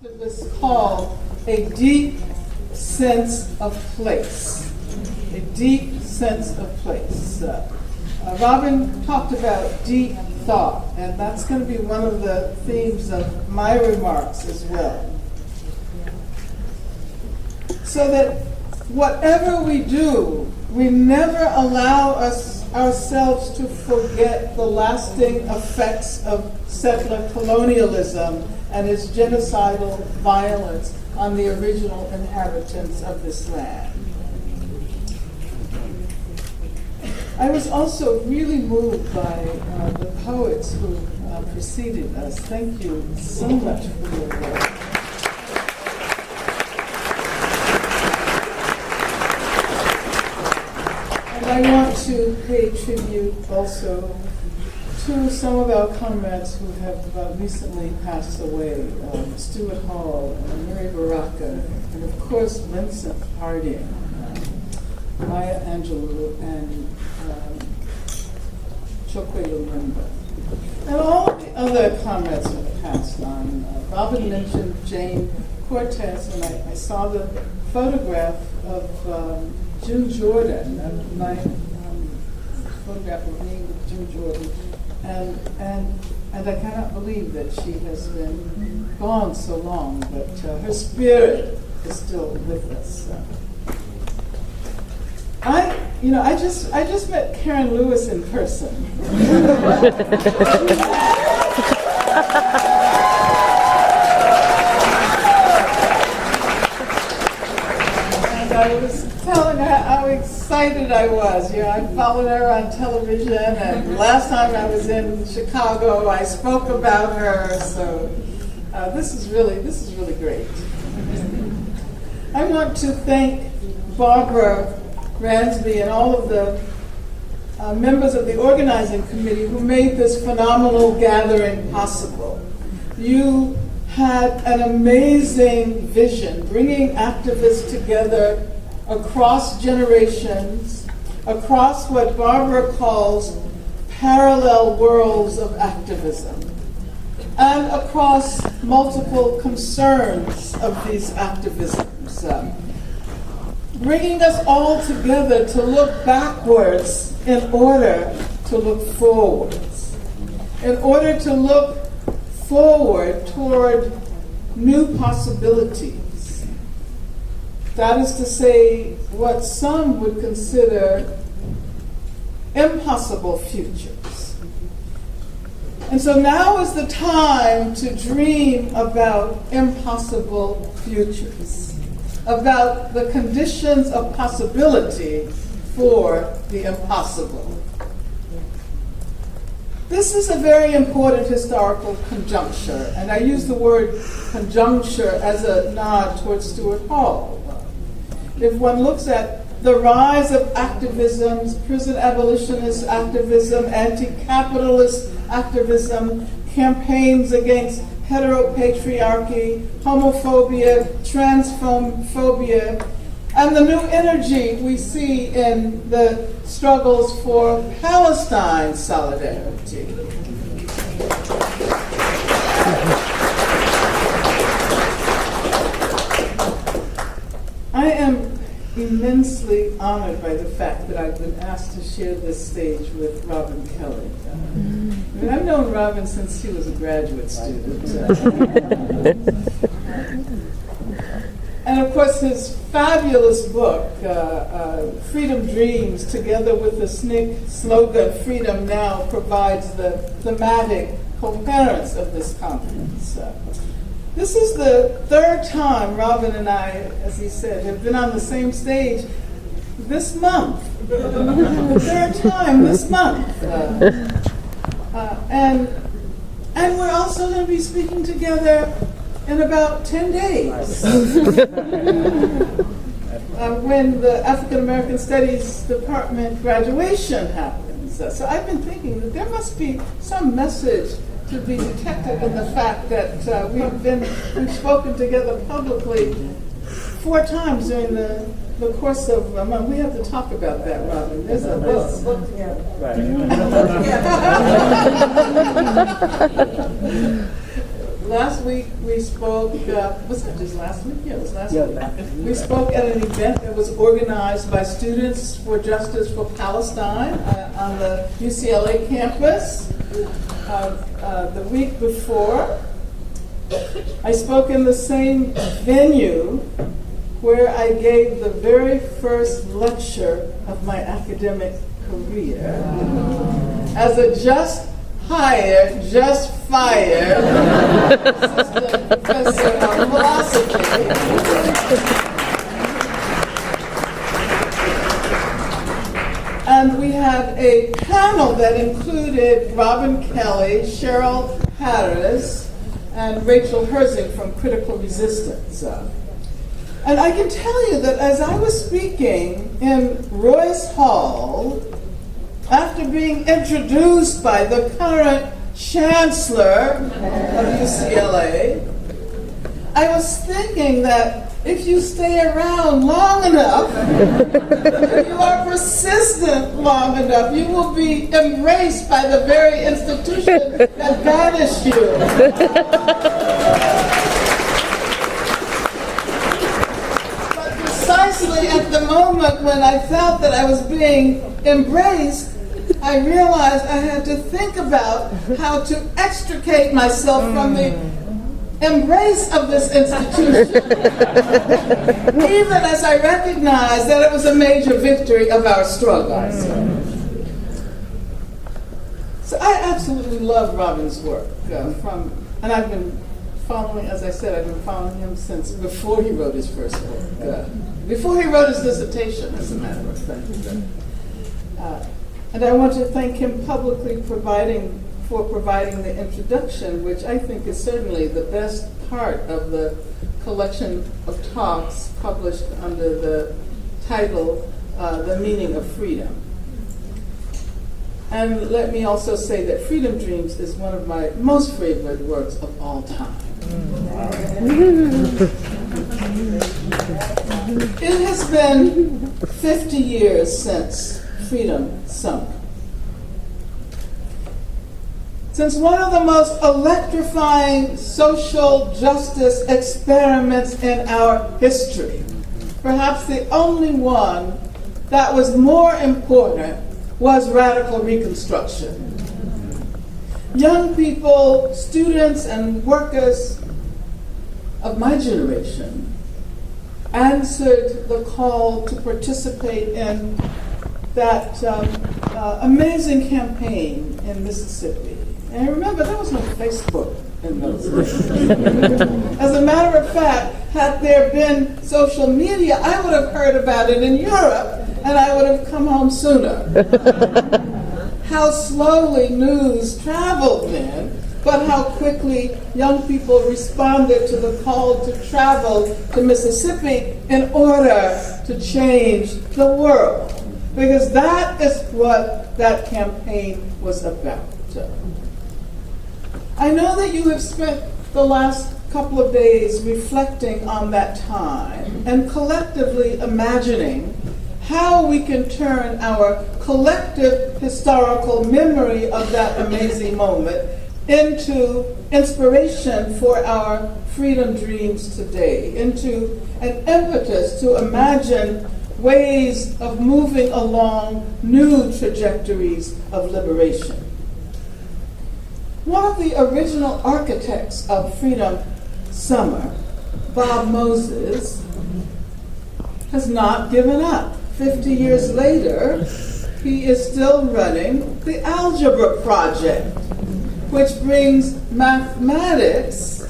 It's called a deep sense of place. A deep sense of place. Robin talked about deep thought, and that's going to be one of the themes of my remarks as well. So that whatever we do, we never allow ourselves to forget the lasting effects of settler colonialism and its genocidal violence on the original inhabitants of this land. I was also really moved by the poets who preceded us. Thank you so much for your work. And I want to pay tribute also to some of our comrades who have recently passed away, Stuart Hall, Mary Baraka, and of course Vincent Harding, Maya Angelou, and Chokwe Lumumba. And all of the other comrades who have passed on. Robin mentioned Jane Cortez, and I saw the photograph of June Jordan, my photograph of me with June Jordan. And I cannot believe that she has been gone so long, but her spirit is still with us. I just met Karen Lewis in person. And I was telling her how excited I was. I followed her on television, and last time I was in Chicago, I spoke about her. So this is really great. I want to thank Barbara Ransby and all of the members of the organizing committee who made this phenomenal gathering possible. You had an amazing vision, bringing activists together across generations, across what Barbara calls parallel worlds of activism, and across multiple concerns of these activisms. Bringing us all together to look backwards in order to look forwards, in order to look forward toward new possibilities. That is to say, what some would consider impossible futures. And so now is the time to dream about impossible futures, about the conditions of possibility for the impossible. This is a very important historical conjuncture, and I use the word conjuncture as a nod towards Stuart Hall. If one looks at the rise of activisms, prison abolitionist activism, anti-capitalist activism, campaigns against heteropatriarchy, homophobia, transphobia, and the new energy we see in the struggles for Palestine solidarity. I am immensely honored by the fact that I've been asked to share this stage with Robin Kelly. I've known Robin since he was a graduate student. And of course his fabulous book, Freedom Dreams, together with the SNCC slogan, Freedom Now, provides the thematic coherence of this conference. This is the third time Robin and I, as he said, have been on the same stage this month. The third time this month. And we're also going to be speaking together in about 10 days when the African American Studies Department graduation happens. So I've been thinking that there must be some message to be detected in the fact that we've spoken together publicly 4 times during the course of a month. We have to talk about that, Robin. There's a book together. Right. last week we spoke, was that just last week? Yeah, it was last Yeah, week. last week. We spoke at an event that was organized by Students for Justice for Palestine on the UCLA campus. The week before, I spoke in the same venue where I gave the very first lecture of my academic career as a just hired, just fired assistant professor of philosophy. And we had a panel that included Robin Kelly, Cheryl Harris, and Rachel Herzing from Critical Resistance. And I can tell you that as I was speaking in Royce Hall, after being introduced by the current chancellor of UCLA, I was thinking that if you stay around long enough, if you are persistent long enough, you will be embraced by the very institution that banished you. But precisely at the moment when I felt that I was being embraced, I realized I had to think about how to extricate myself from the embrace of this institution, even as I recognized that it was a major victory of our struggle. So I absolutely love Robin's work. And I've been following, as I said, I've been following him since before he wrote his first book, before he wrote his dissertation, as a matter of fact. And I want to thank him publicly for providing the introduction, which I think is certainly the best part of the collection of talks published under the title, The Meaning of Freedom. And let me also say that Freedom Dreams is one of my most favorite works of all time. It has been 50 years since freedom sunk. Since one of the most electrifying social justice experiments in our history, perhaps the only one that was more important, was radical Reconstruction. Young people, students, and workers of my generation answered the call to participate in that amazing campaign in Mississippi. And remember, there was no Facebook in those days. As a matter of fact, had there been social media, I would have heard about it in Europe, and I would have come home sooner. How slowly news traveled then, but how quickly young people responded to the call to travel to Mississippi in order to change the world. Because that is what that campaign was about. I know that you have spent the last couple of days reflecting on that time and collectively imagining how we can turn our collective historical memory of that amazing moment into inspiration for our freedom dreams today, into an impetus to imagine ways of moving along new trajectories of liberation. One of the original architects of Freedom Summer, Bob Moses, has not given up. 50 years later, he is still running the Algebra Project, which brings mathematics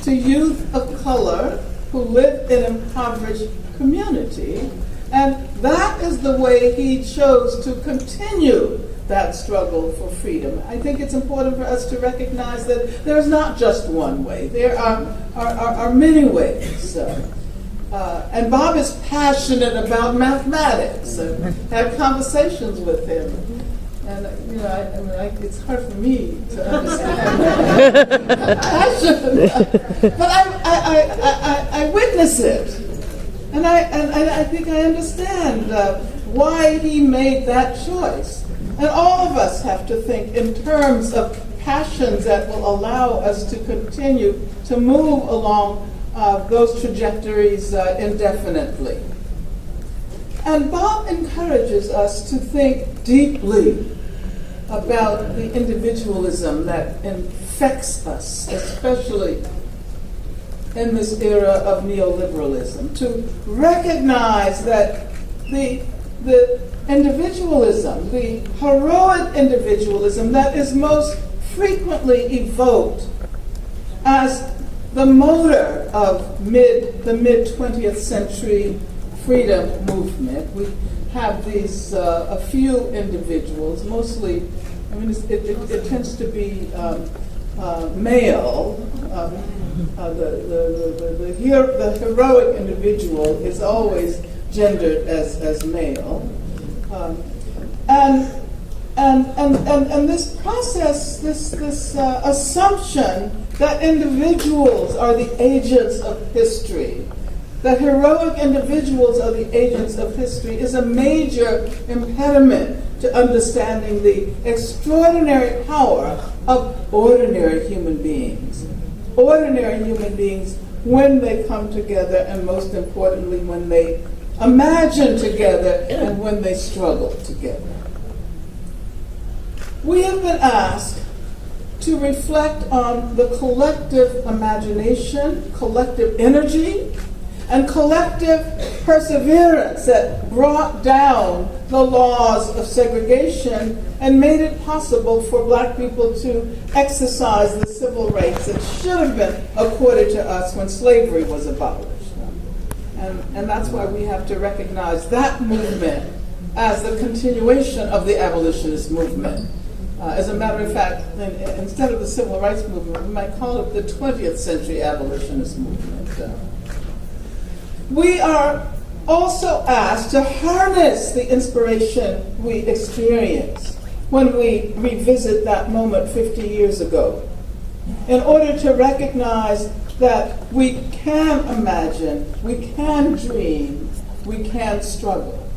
to youth of color who live in impoverished community. And that is the way he chose to continue that struggle for freedom. I think it's important for us to recognize that there's not just one way. There are many ways. And Bob is passionate about mathematics. And had conversations with him. And it's hard for me to understand passion, but I witness it. And I think I understand why he made that choice. And all of us have to think in terms of passions that will allow us to continue to move along those trajectories indefinitely. And Bob encourages us to think deeply about the individualism that infects us, especially in this era of neoliberalism, to recognize that the individualism, the heroic individualism that is most frequently evoked as the motor of the mid-20th century freedom movement. We have these, a few individuals, mostly, I mean, it tends to be male. The heroic individual is always gendered as male. And this process, this assumption that individuals are the agents of history, that heroic individuals are the agents of history, is a major impediment to understanding the extraordinary power of ordinary human beings. Ordinary human beings when they come together, and most importantly, when they imagine together and when they struggle together. We have been asked to reflect on the collective imagination, collective energy, and collective perseverance that brought down the laws of segregation and made it possible for Black people to exercise the civil rights that should have been accorded to us when slavery was abolished. And that's why we have to recognize that movement as the continuation of the abolitionist movement. As a matter of fact, instead of the civil rights movement, we might call it the 20th century abolitionist movement. We are also asked to harness the inspiration we experience when we revisit that moment 50 years ago, in order to recognize that we can imagine, we can dream, we can struggle.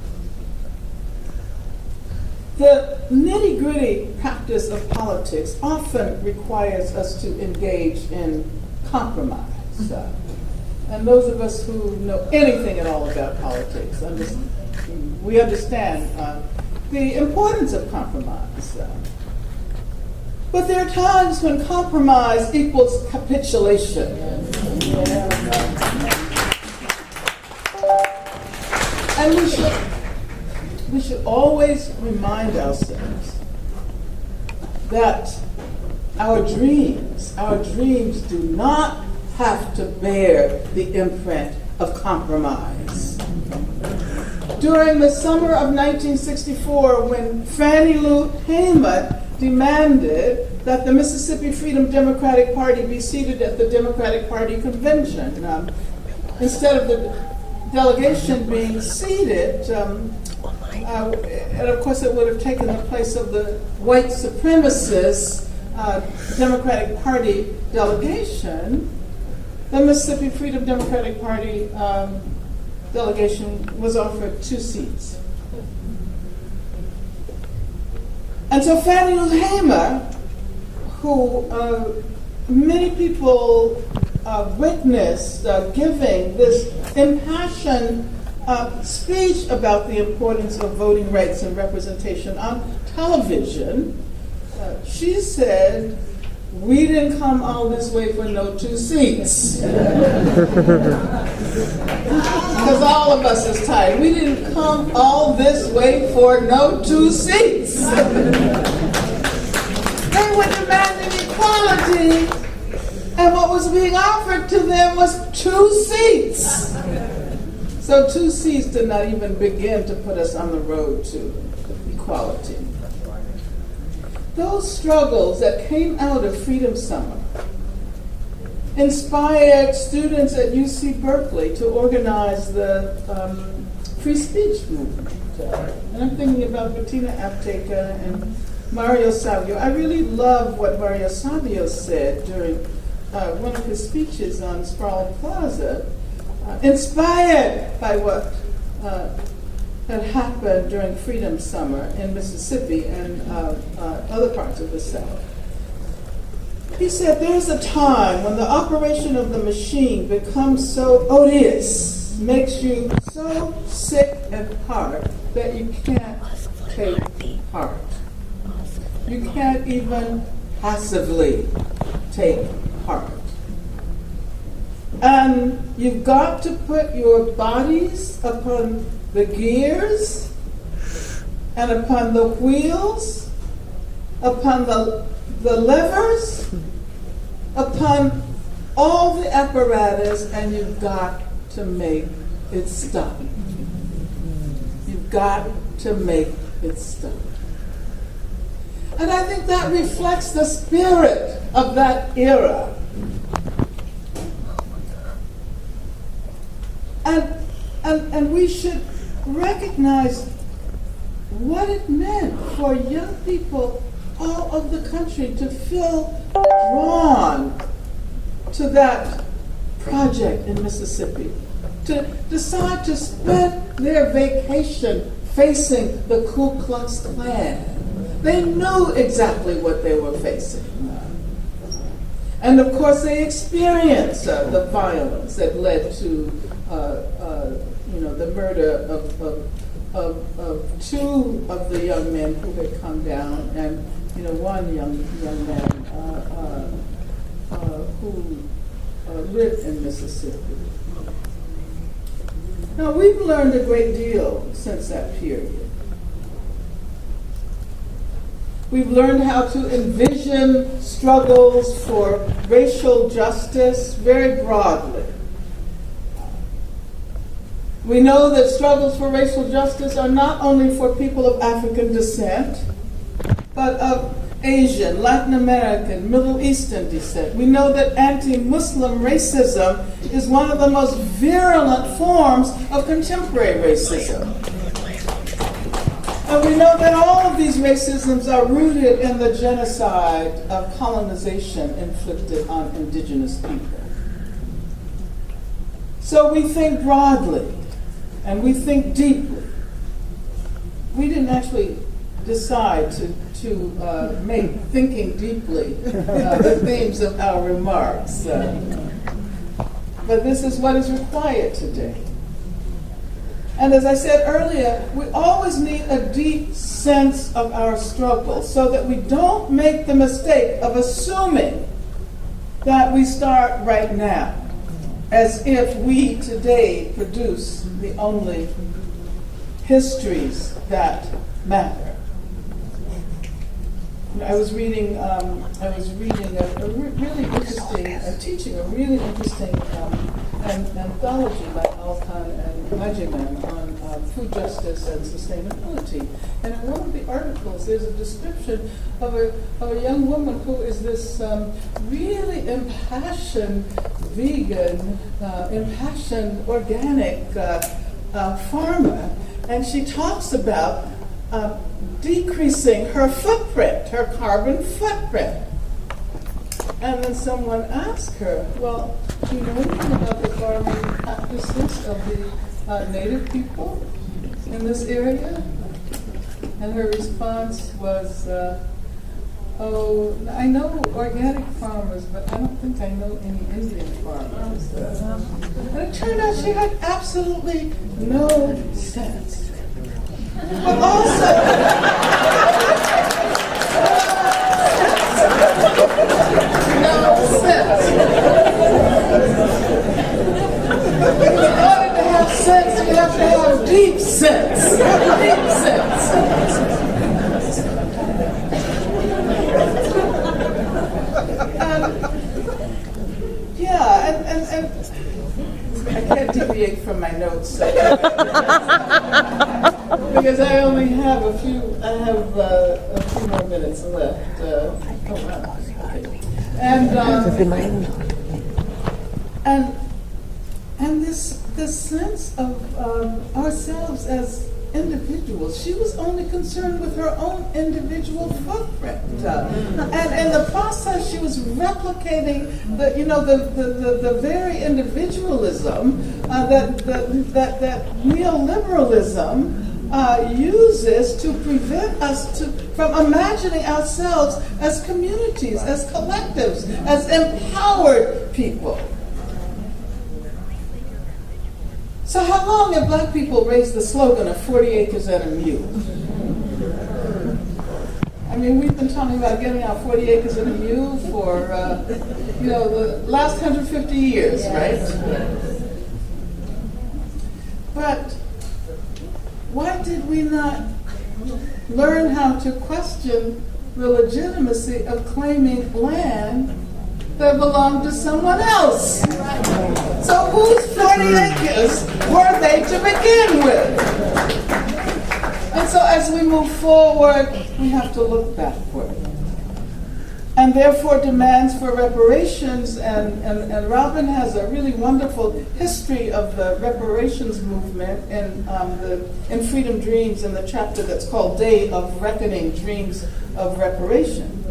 The nitty-gritty practice of politics often requires us to engage in compromise. And those of us who know anything at all about politics, we understand the importance of compromise. But there are times when compromise equals capitulation. And we should always remind ourselves that our dreams do not have to bear the imprint of compromise. During the summer of 1964, when Fannie Lou Hamer demanded that the Mississippi Freedom Democratic Party be seated at the Democratic Party convention, instead of the delegation being seated, and of course it would have taken the place of the white supremacist Democratic Party delegation, the Mississippi Freedom Democratic Party delegation was offered 2 seats. And so Fannie Lou Hamer, who many people witnessed giving this impassioned speech about the importance of voting rights and representation on television, she said, "We didn't come all this way for no 2 seats." Because all of us is tired. We didn't come all this way for no 2 seats. They were demanding equality, and what was being offered to them was 2 seats. So 2 seats did not even begin to put us on the road to equality. Those struggles that came out of Freedom Summer inspired students at UC Berkeley to organize the free speech movement. And I'm thinking about Bettina Apteca and Mario Savio. I really love what Mario Savio said during one of his speeches on Sproul Plaza, inspired by what had happened during Freedom Summer in Mississippi and other parts of the South. He said, there's a time when the operation of the machine becomes so odious, makes you so sick at heart that you can't take part. You can't even passively take part. And you've got to put your bodies upon the gears and upon the wheels, upon the levers, upon all the apparatus, and you've got to make it stop. You've got to make it stop. And I think that reflects the spirit of that era. And we should recognize what it meant for young people all over the country to feel drawn to that project in Mississippi, to decide to spend their vacation facing the Ku Klux Klan. They knew exactly what they were facing. And of course they experienced the violence that led to the murder of two of the young men who had come down, and one young man who lived in Mississippi. Now we've learned a great deal since that period. We've learned how to envision struggles for racial justice very broadly. We know that struggles for racial justice are not only for people of African descent, but of Asian, Latin American, Middle Eastern descent. We know that anti-Muslim racism is one of the most virulent forms of contemporary racism. And we know that all of these racisms are rooted in the genocide of colonization inflicted on indigenous people. So we think broadly and we think deeply. We didn't actually decide to make thinking deeply the themes of our remarks. But this is what is required today. And as I said earlier, we always need a deep sense of our struggle so that we don't make the mistake of assuming that we start right now, as if we today produce the only histories that matter. I was reading a really interesting, teaching a really interesting anthology by Alkan and Majiman on food justice and sustainability. And in one of the articles, there's a description of a young woman who is this really impassioned vegan, impassioned organic farmer. And she talks about decreasing her footprint, her carbon footprint. And then someone asked her, well, do you know anything about the farming practices of the native people in this area? And her response was, oh, I know organic farmers, but I don't think I know any Indian farmers. And it turned out she had absolutely no sense. But also, no sense. In order to have sense, you have to have deep sense. Deep sense. And I can't deviate from my notes because I only have a few more minutes left. Okay. And this sense of ourselves as individuals. She was only concerned with her own individual footprint, and in the process, she was replicating the very individualism that neoliberalism uses to prevent us from imagining ourselves as communities, as collectives, as empowered people. So how long have black people raised the slogan of 40 acres and a mule? I mean, we've been talking about getting our 40 acres and a mule for, the last 150 years, right? But why did we not learn how to question the legitimacy of claiming land that belonged to someone else? So whose 40 acres were they to begin with? And so as we move forward, we have to look backward. And therefore demands for reparations, and Robin has a really wonderful history of the reparations movement in Freedom Dreams, in the chapter that's called Day of Reckoning, Dreams of Reparation.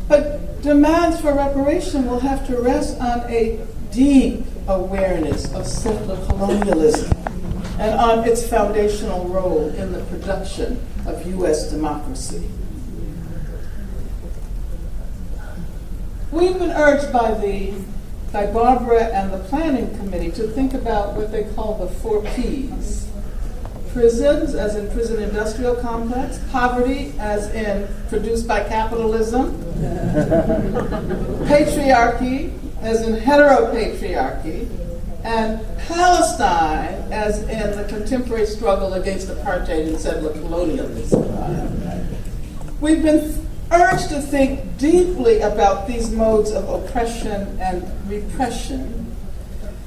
But demands for reparation will have to rest on a deep awareness of settler colonialism and on its foundational role in the production of U.S. democracy. We've been urged by Barbara and the Planning Committee to think about what they call the 4 Ps. Prisons, as in prison industrial complex; poverty, as in produced by capitalism; patriarchy, as in heteropatriarchy; and Palestine, as in the contemporary struggle against apartheid and settler colonialism. We've been urged to think deeply about these modes of oppression and repression.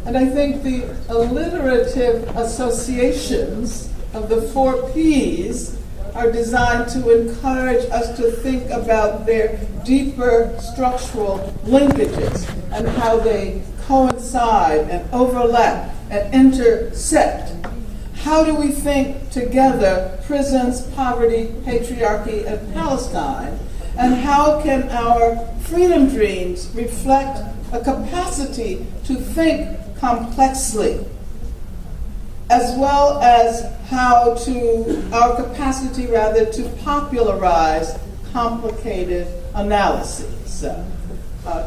And I think the alliterative associations of the 4 Ps are designed to encourage us to think about their deeper structural linkages and how they coincide and overlap and intersect. How do we think together prisons, poverty, patriarchy, and Palestine? And how can our freedom dreams reflect a capacity to think complexly, as well as our capacity to popularize complicated analyses.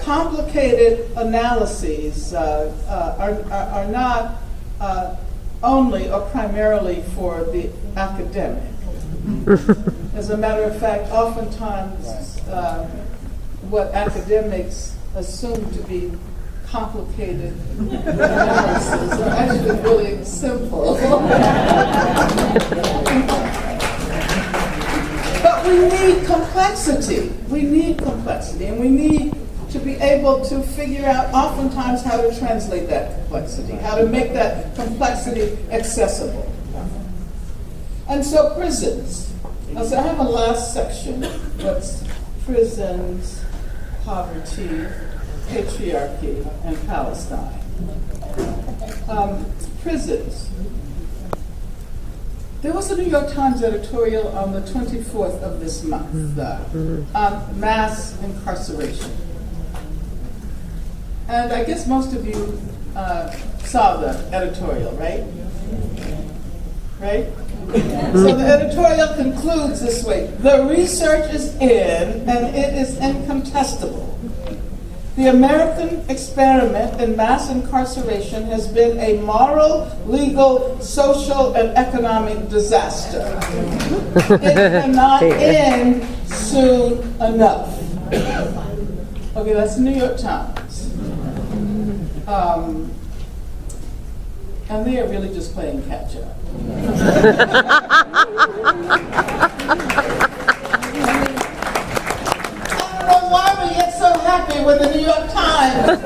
Complicated analyses are not only or primarily for the academic. As a matter of fact, oftentimes what academics assume to be complicated analysis are actually really simple. But we need complexity. We need complexity, and we need to be able to figure out oftentimes how to translate that complexity, how to make that complexity accessible. And so prisons. So I have a last section that's prisons, poverty, patriarchy, and Palestine. Prisons. There was a New York Times editorial on the 24th of this month on mass incarceration. And I guess most of you saw the editorial, right? Right? So the editorial concludes this way: the research is in, and it is incontestable. The American experiment in mass incarceration has been a moral, legal, social, and economic disaster. It cannot end soon enough. Okay, that's the New York Times. And they are really just playing catch up. I don't know why we get so happy when the New York Times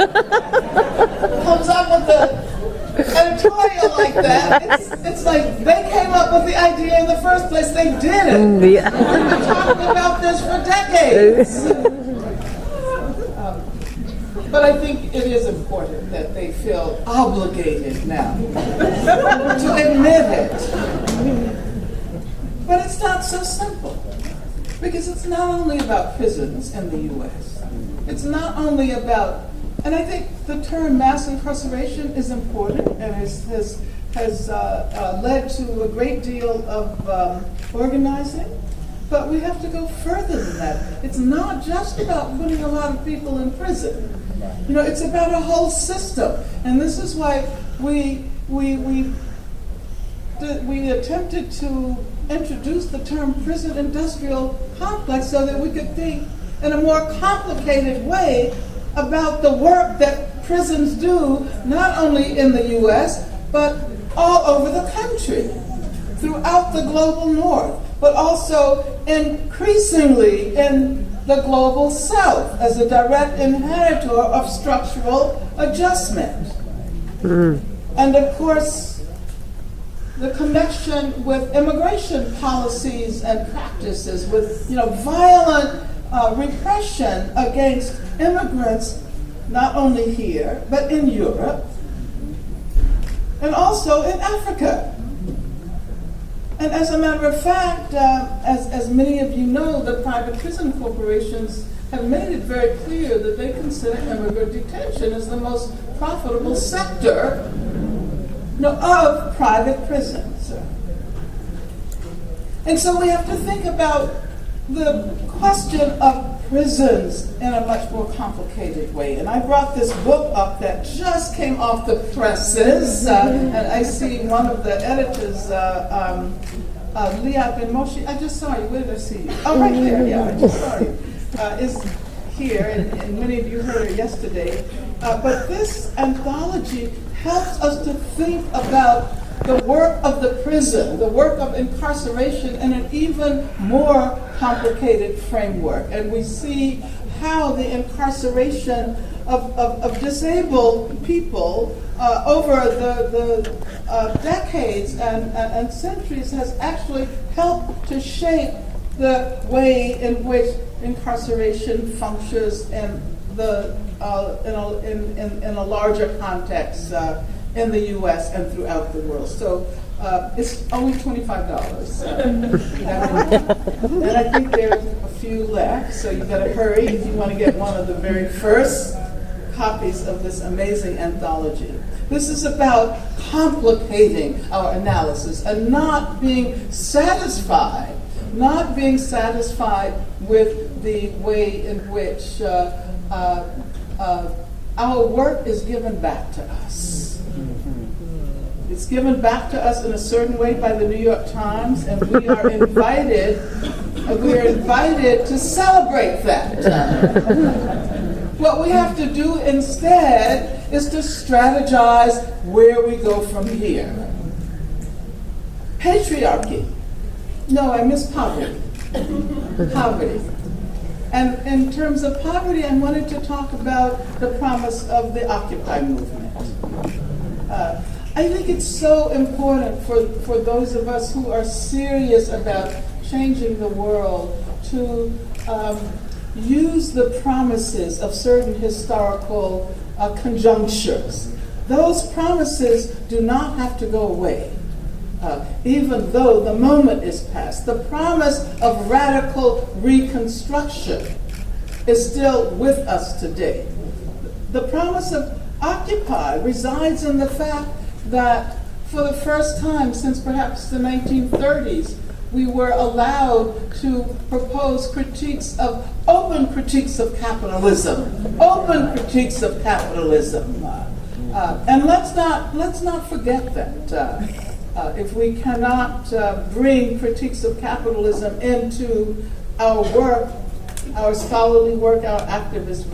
comes up with an editorial like that. It's like they came up with the idea in the first place. They did it. Yeah. We've been talking about this for decades. But I think it is important that they feel obligated now to admit it. But it's not so simple, because it's not only about prisons in the U.S. It's not only about, and I think the term mass incarceration is important and has led to a great deal of organizing, but we have to go further than that. It's not just about putting a lot of people in prison. You know, it's about a whole system, and this is why we attempted to introduce the term prison industrial complex so that we could think in a more complicated way about the work that prisons do, not only in the U.S., but all over the country, throughout the global north, but also increasingly in the global south as a direct inheritor of structural adjustment. And of course, the connection with immigration policies and practices, with violent repression against immigrants, not only here, but in Europe, and also in Africa. And as a matter of fact, as many of you know, the private prison corporations have made it very clear that they consider immigrant detention as the most profitable sector of private prisons. And so we have to think about the question of prisons in a much more complicated way. And I brought this book up that just came off the presses, and I see one of the editors, Liat Ben Moshe. I just saw you. Where did I see you? Oh, right there. Yeah, I just saw you. Is here, and many of you heard her yesterday. But this anthology helps us to think about the work of the prison, the work of incarceration in an even more complicated framework. And we see how the incarceration of disabled people over the decades and centuries has actually helped to shape the way in which incarceration functions in a larger context in the U.S. and throughout the world. So it's only $25. And I think there's a few left, so you better hurry if you want to get one of the very first copies of this amazing anthology. This is about complicating our analysis and not being satisfied with the way in which our work is given back to us. It's given back to us in a certain way by the New York Times, and we are invited to celebrate that. What we have to do instead is to strategize where we go from here. Patriarchy. No, I miss poverty. Poverty. And in terms of poverty, I wanted to talk about the promise of the Occupy movement. I think it's so important for those of us who are serious about changing the world to use the promises of certain historical conjunctures. Those promises do not have to go away, even though the moment is past. The promise of radical reconstruction is still with us today. The promise of Occupy resides in the fact that for the first time since perhaps the 1930s, we were allowed to propose open critiques of capitalism. And let's not forget that. If we cannot bring critiques of capitalism into our work, our scholarly work, our activist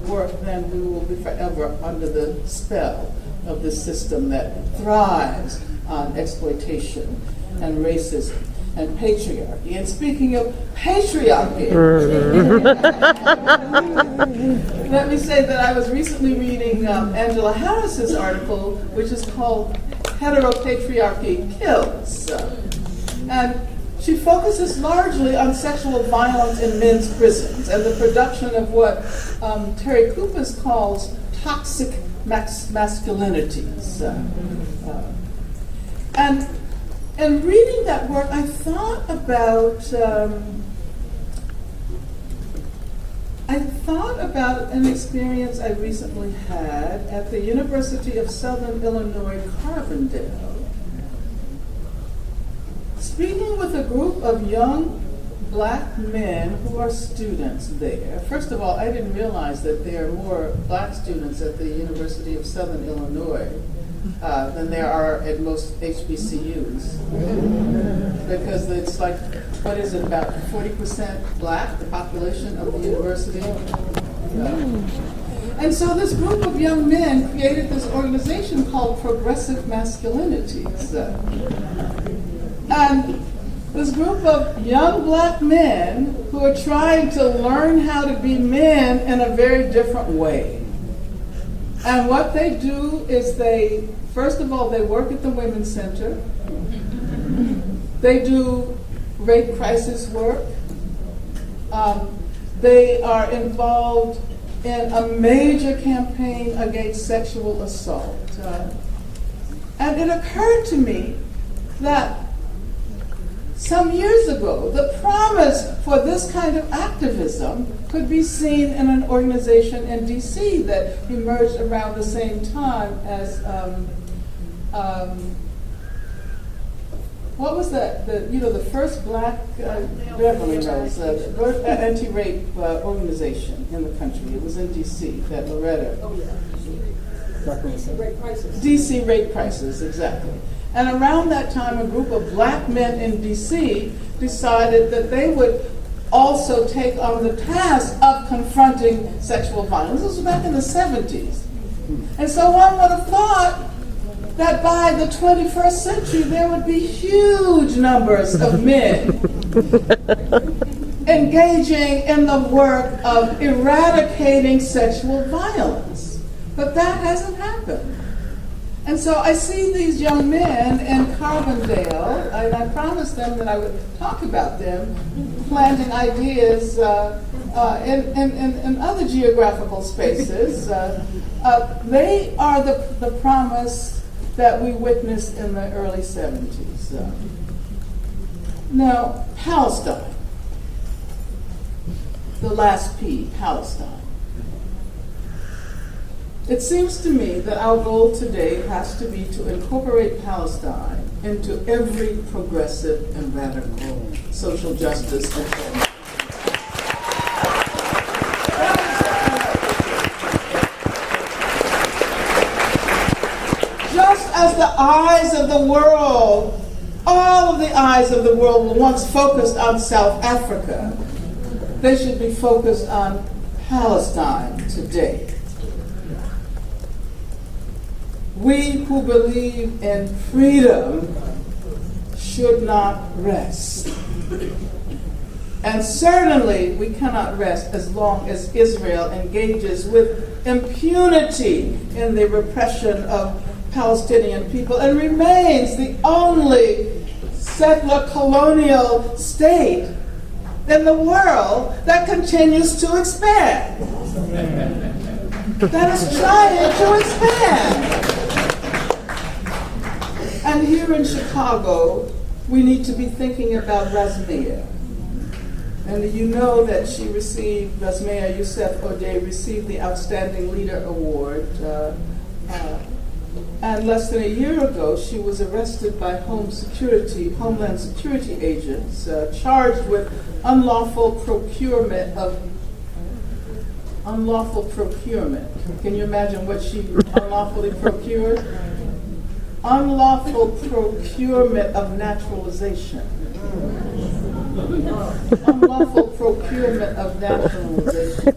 work, then we will be forever under the spell of this system that thrives on exploitation and racism and patriarchy. And speaking of patriarchy, let me say that I was recently reading Angela Harris's article, which is called Heteropatriarchy Kills. And she focuses largely on sexual violence in men's prisons and the production of what Terry Kupes calls toxic masculinities. And in reading that work, I thought about I thought about an experience I recently had at the University of Southern Illinois, Carbondale, speaking with a group of young black men who are students there. First of all, I didn't realize that there are more black students at the University of Southern Illinois than there are at most HBCUs. Because it's like, what is it, about 40% black, the population of the university? And so this group of young men created this organization called Progressive Masculinities. And this group of young black men who are trying to learn how to be men in a very different way. And what they do is first of all, they work at the Women's Center. They do rape crisis work. They are involved in a major campaign against sexual assault. And it occurred to me that some years ago, the promise for this kind of activism could be seen in an organization in DC that emerged around the same time as, what was that? The first black Beverly Rose, anti-rape organization in the country. It was in DC, that Loretta. Oh, yeah. DC Rape Crisis. DC Rape Crisis, exactly. And around that time, a group of black men in DC decided that they would also take on the task of confronting sexual violence. This was back in the 70s. And so one would have thought that by the 21st century, there would be huge numbers of men engaging in the work of eradicating sexual violence. But that hasn't happened. And so I see these young men in Carbondale, and I promised them that I would talk about them, planting ideas in other geographical spaces. They are the promise that we witnessed in the early 70s. Now, Palestine, the last P, Palestine. It seems to me that our goal today has to be to incorporate Palestine into every progressive and radical social justice and just as the eyes of the world, all of the eyes of the world were once focused on South Africa, they should be focused on Palestine today. We who believe in freedom should not rest. And certainly we cannot rest as long as Israel engages with impunity in the repression of Palestinian people and remains the only settler colonial state in the world that continues to expand. That is trying to expand. And here in Chicago, we need to be thinking about Razmia. And you know that Razmia Youssef O'Day received the Outstanding Leader Award. And less than a year ago, she was arrested by Homeland Security agents, charged with unlawful procurement. Can you imagine what she unlawfully procured? Unlawful procurement of naturalization. Unlawful procurement of naturalization.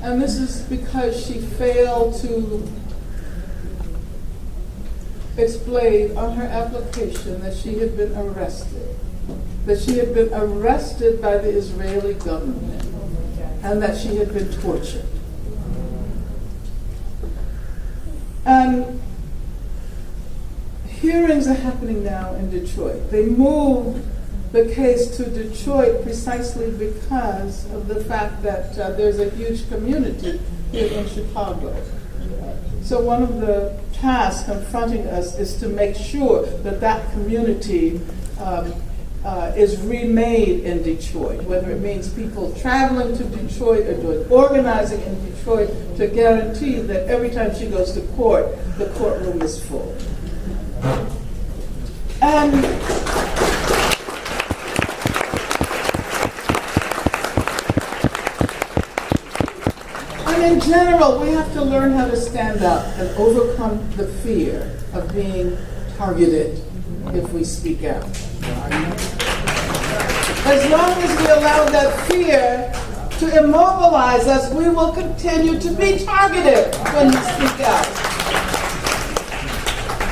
And this is because she failed to explain on her application that she had been arrested. That she had been arrested by the Israeli government and that she had been tortured. And hearings are happening now in Detroit. They moved the case to Detroit precisely because of the fact that there's a huge community here in Chicago. So one of the tasks confronting us is to make sure that that community is remade in Detroit, whether it means people traveling to Detroit or doing organizing in Detroit, to guarantee that every time she goes to court, the courtroom is full. And in general, we have to learn how to stand up and overcome the fear of being targeted if we speak out. As long as we allow that fear to immobilize us, we will continue to be targeted when we speak out.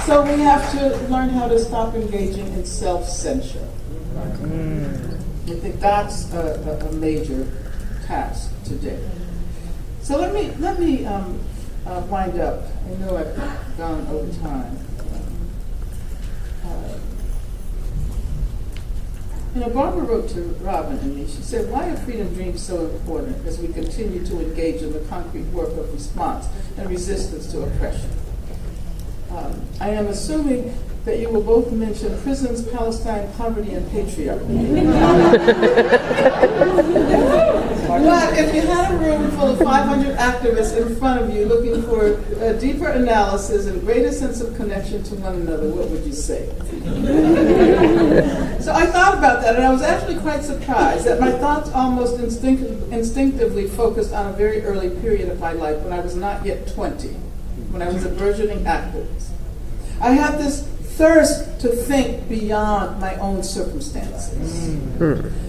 So we have to learn how to stop engaging in self-censure. I think that's a major task today. So let me wind up. I know I've gone over time. Barbara wrote to Robin and me. She said, "Why are freedom dreams so important as we continue to engage in the concrete work of response and resistance to oppression?" I am assuming that you will both mention prisons, Palestine, poverty, and patriarchy. But if you had a room full of 500 activists in front of you looking for a deeper analysis and greater sense of connection to one another, what would you say? So I thought about that, and I was actually quite surprised that my thoughts almost instinctively focused on a very early period of my life when I was not yet 20, when I was a burgeoning activist. I had this thirst to think beyond my own circumstances.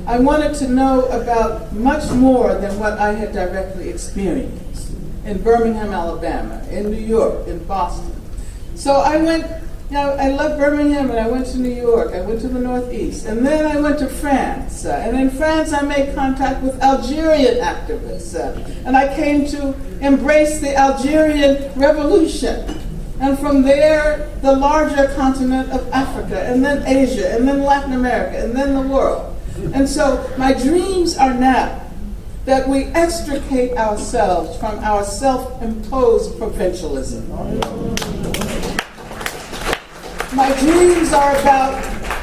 I wanted to know about much more than what I had directly experienced in Birmingham, Alabama, in New York, in Boston. So I went, I left Birmingham and I went to New York. I went to the Northeast. And then I went to France. And in France I made contact with Algerian activists. And I came to embrace the Algerian Revolution. And from there, the larger continent of Africa, and then Asia, and then Latin America, and then the world. And so my dreams are now that we extricate ourselves from our self-imposed provincialism. My dreams are about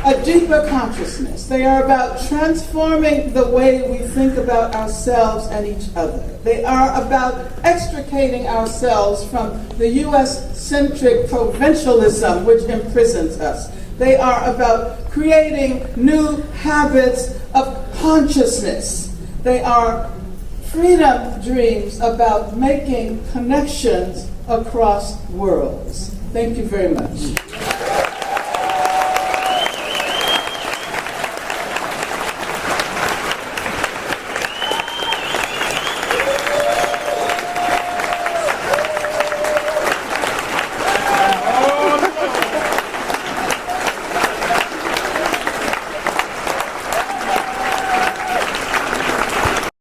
a deeper consciousness. They are about transforming the way we think about ourselves and each other. They are about extricating ourselves from the U.S.-centric provincialism which imprisons us. They are about creating new habits of consciousness. They are freedom dreams about making connections across worlds. Thank you very much.